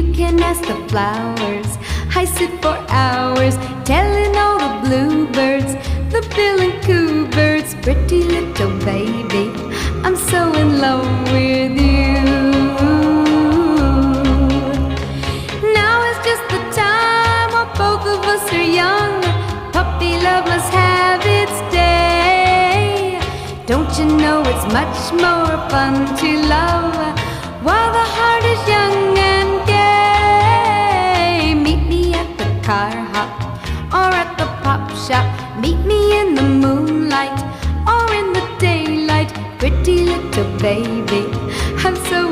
You can ask the flowers. I sit for hours telling all the bluebirds, the bill and coo birds, pretty little baby, I'm so in love with you. Now is just the time while both of us are young. Puppy love must have its day. Don't you know it's much more fun to love while the heart is young and gay? Meet me at the car hop or at the pop shop. Meet me in the moonlight or in the daylight. Pretty little baby, I'm so